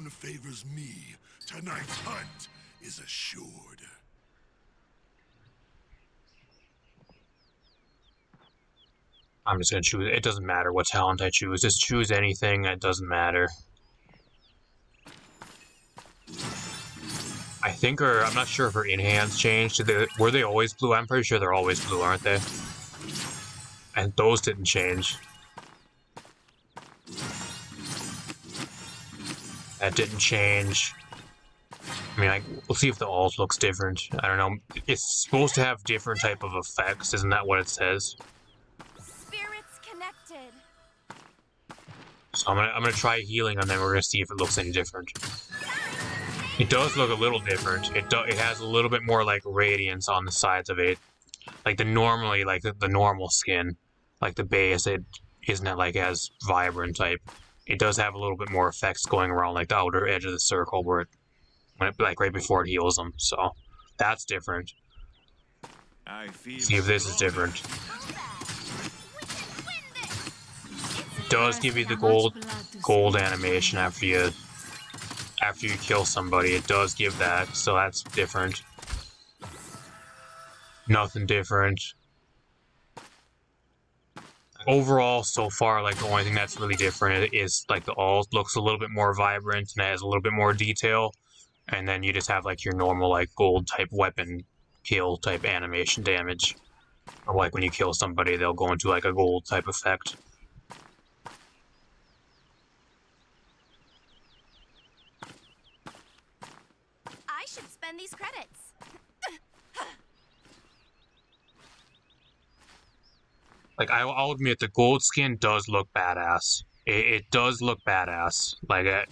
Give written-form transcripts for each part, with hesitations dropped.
fortune favors me, tonight's hunt is assured. I'm just gonna choose. It doesn't matter what talent I choose. Just choose anything. It doesn't matter. I think I'm not sure if her in-hands changed. Were they always blue? I'm pretty sure they're always blue, aren't they? And those didn't change. That didn't change. I mean, we'll see if the alt looks different. I don't know. It's supposed to have different type of effects. Isn't that what it says? Spirits connected. So I'm gonna try healing on them. We're gonna see if it looks any different. It does look a little different. It has a little bit more like radiance on the sides of it, like the normal skin, like the base. It isn't like as vibrant type. It does have a little bit more effects going around, like the outer edge of the circle where like right before it heals them. So that's different. See if this is different. It does give you the gold animation after you kill somebody. It does give that, so that's different. Nothing different. Overall, so far, like the only thing that's really different is like the alt looks a little bit more vibrant and has a little bit more detail, and then you just have like your normal like gold type weapon kill type animation damage, or like when you kill somebody, they'll go into like a gold type effect. I should spend these credits. Like, I'll admit, the gold skin does look badass. It does look badass. Like,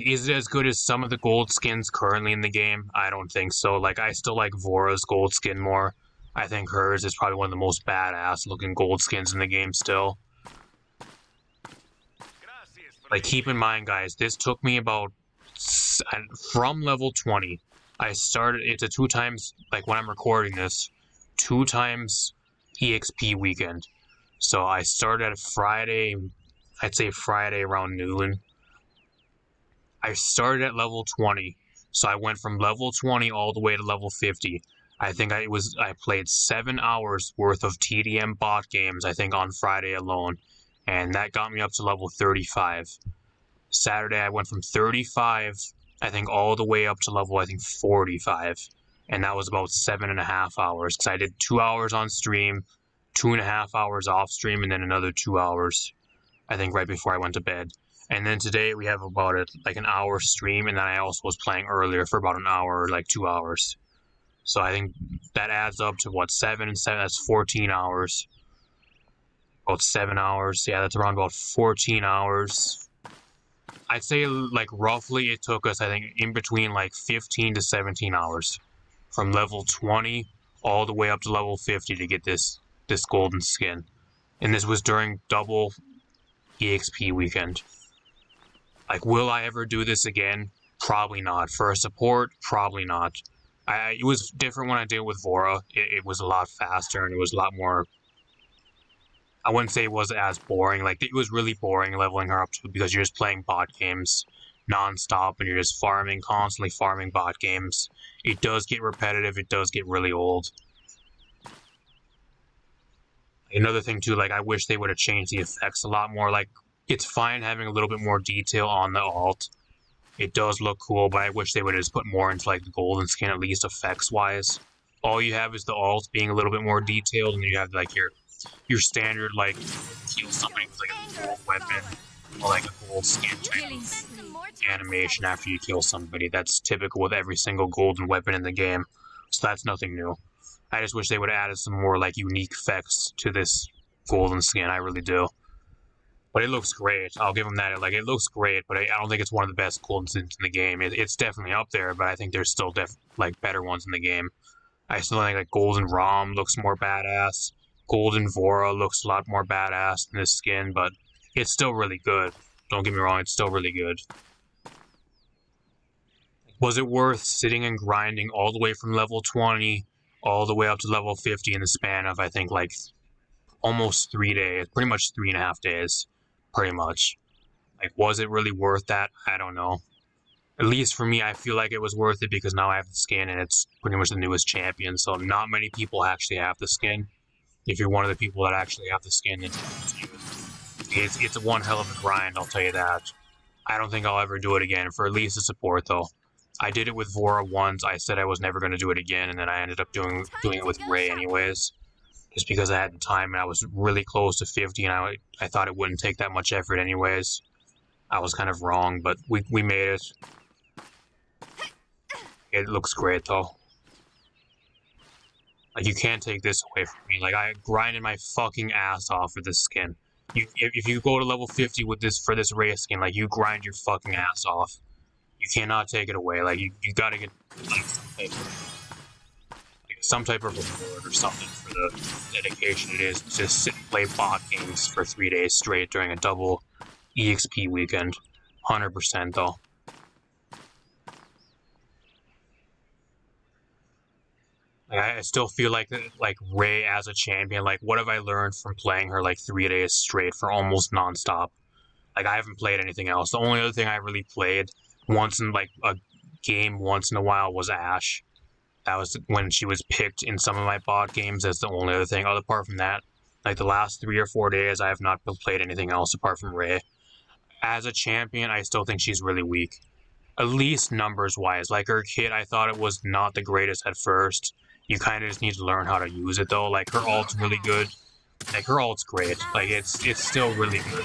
is it as good as some of the gold skins currently in the game? I don't think so. Like, I still like Vora's gold skin more. I think hers is probably one of the most badass looking gold skins in the game still. Like, keep in mind, guys, this took me about... From level 20, I started... It's a 2 times... Like, when I'm recording this, 2 times... EXP weekend. So I started at Friday, I'd say Friday around noon. I started at level 20, so I went from level 20 all the way to level 50. I think I played 7 hours worth of TDM bot games, I think, on Friday alone, and that got me up to level 35. Saturday I went from 35, I think, all the way up to level, I think, 45. And that was about 7.5 hours, because I did 2 hours on stream, 2.5 hours off stream, and then another 2 hours, I think, right before I went to bed. And then today we have about like an hour stream, and then I also was playing earlier for about an hour, like 2 hours. So I think that adds up to what, 7 and 7, that's 14 hours. About 7 hours, yeah, that's around about 14 hours. I'd say, like, roughly it took us, I think, in between like 15 to 17 hours. From level 20 all the way up to level 50 to get this golden skin. And this was during double EXP weekend. Like, will I ever do this again? Probably not. For a support, probably not. It was different when I did it with Vora. It was a lot faster and it was a lot more... I wouldn't say it was as boring. Like, it was really boring leveling her up too, because you're just playing bot games non-stop and you're just constantly farming bot games. It does get repetitive, it does get really old. Another thing too, like, I wish they would have changed the effects a lot more. Like, it's fine having a little bit more detail on the alt. It does look cool, but I wish they would have just put more into like the golden skin, at least effects-wise. All you have is the alt being a little bit more detailed, and then you have like your standard, like, kill somebody with like a gold weapon or like a gold skin type animation after you kill somebody. That's typical with every single golden weapon in the game, so that's nothing new. I just wish they would have added some more like unique effects to this golden skin. I really do. But it looks great. I'll give them that. Like, it looks great, but I don't think it's one of the best golden skins in the game. It's definitely up there, but I think there's still like better ones in the game. I still think like Golden Rom looks more badass. Golden Vora looks a lot more badass than this skin, but it's still really good. Don't get me wrong, it's still really good. Was it worth sitting and grinding all the way from level 20 all the way up to level 50 in the span of, I think, like, almost 3 days? Pretty much 3.5 days. Pretty much. Like, was it really worth that? I don't know. At least for me, I feel like it was worth it because now I have the skin and it's pretty much the newest champion. So not many people actually have the skin. If you're one of the people that actually have the skin, then it's one hell of a grind, I'll tell you that. I don't think I'll ever do it again for at least the support though. I did it with Vora once. I said I was never going to do it again, and then I ended up doing it with Ray anyways, just because I had the time and I was really close to 50, and I thought it wouldn't take that much effort anyways. I was kind of wrong, but we made it. It looks great though. Like, you can't take this away from me. Like, I grinded my fucking ass off for this skin. If you go to level 50 with this for this Ray skin, like, you grind your fucking ass off. You cannot take it away. Like, you gotta get like some type of reward or something for the dedication it is to sit and play bot games for 3 days straight during a double EXP weekend. 100% though. I still feel like Ray as a champion, like, what have I learned from playing her like 3 days straight for almost non-stop? Like, I haven't played anything else. The only other thing I really played once in like a game once in a while was Ashe. That was when she was picked in some of my bot games. That's the only other thing. Apart from that, like the last 3 or 4 days, I have not played anything else apart from Ray. As a champion, I still think she's really weak. At least numbers-wise. Like, her kit, I thought it was not the greatest at first. You kind of just need to learn how to use it, though. Like, her ult's really good. Like, her ult's great. Like, it's still really good.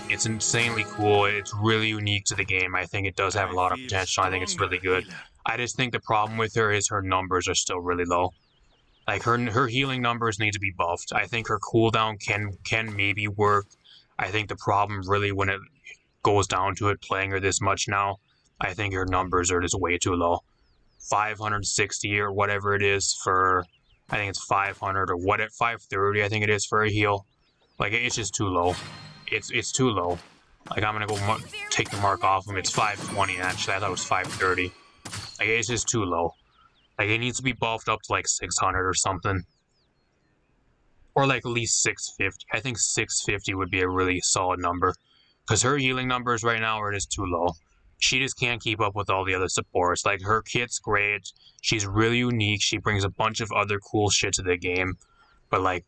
It's insanely cool. It's really unique to the game. I think it does have a lot of potential. I think it's really good. I just think the problem with her is her numbers are still really low. Like, her healing numbers need to be buffed. I think her cooldown can maybe work. I think the problem really, when it goes down to it, playing her this much now, I think her numbers are just way too low. 560 or whatever it is for, I think it's 500 or what at 530 I think it is for a heal. Like, it's just too low. It's too low. Like, I'm gonna go take the mark off him. It's 520 actually. I thought it was 530. Like, it's just too low. Like, it needs to be buffed up to like 600 or something. Or like at least 650. I think 650 would be a really solid number. Because her healing numbers right now are just too low. She just can't keep up with all the other supports. Like, her kit's great. She's really unique. She brings a bunch of other cool shit to the game. But, like,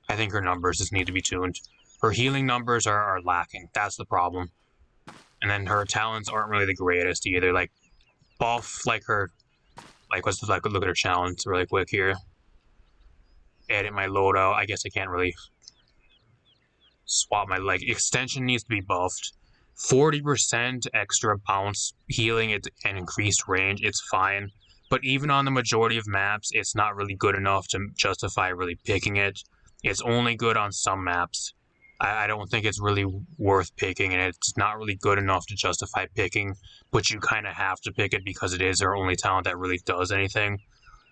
I think her numbers just need to be tuned. Her healing numbers are lacking. That's the problem. And then her talents aren't really the greatest either. Like, buff, like her... Like, let's like look at her challenge really quick here. Edit my loadout. I guess I can't really swap my, like, extension needs to be buffed. 40% extra bounce healing and increased range, it's fine. But even on the majority of maps, it's not really good enough to justify really picking it. It's only good on some maps. I don't think it's really worth picking, and it's not really good enough to justify picking, but you kind of have to pick it because it is our only talent that really does anything.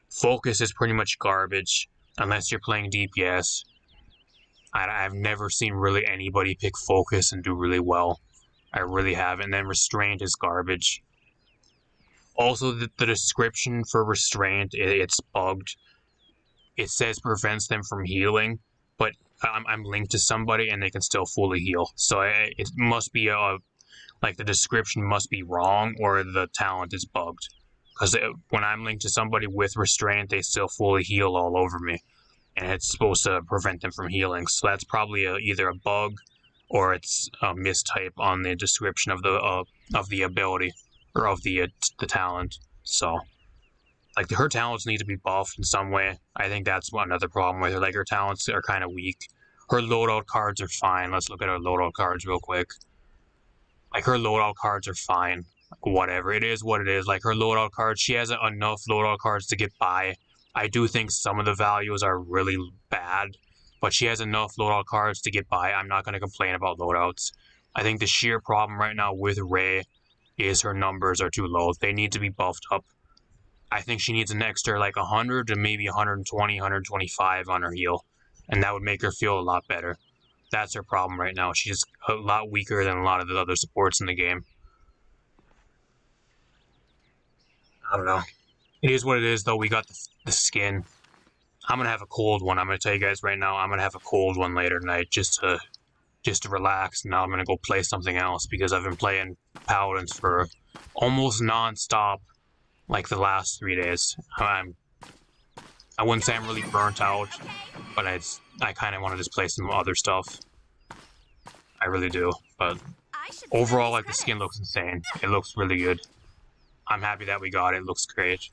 Focus is pretty much garbage, unless you're playing DPS. I've never seen really anybody pick Focus and do really well. I really haven't. And then Restraint is garbage. Also, the description for Restraint, it's bugged. It says prevents them from healing, but I'm linked to somebody and they can still fully heal. So it must be like the description must be wrong or the talent is bugged. Because when I'm linked to somebody with Restraint, they still fully heal all over me. And it's supposed to prevent them from healing. So that's probably either a bug or it's a mistype on the description of the ability or of the talent. So, like, her talents need to be buffed in some way. I think that's another problem with her. Like, her talents are kind of weak. Her loadout cards are fine. Let's look at her loadout cards real quick. Like, her loadout cards are fine. Like, whatever. It is what it is. Like, her loadout cards, she has enough loadout cards to get by. I do think some of the values are really bad, but she has enough loadout cards to get by. I'm not going to complain about loadouts. I think the sheer problem right now with Ray is her numbers are too low. They need to be buffed up. I think she needs an extra like 100 to maybe 120, 125 on her heal, and that would make her feel a lot better. That's her problem right now. She's a lot weaker than a lot of the other supports in the game. I don't know. It is what it is, though. We got the skin. I'm going to have a cold one. I'm going to tell you guys right now, I'm going to have a cold one later tonight just to just to relax. Now I'm gonna go play something else because I've been playing Paladins for almost non-stop, like the last 3 days. I wouldn't say I'm really burnt out, but I kind of want to just play some other stuff. I really do. But overall, like, the skin looks insane. It looks really good. I'm happy that we got it. It looks great.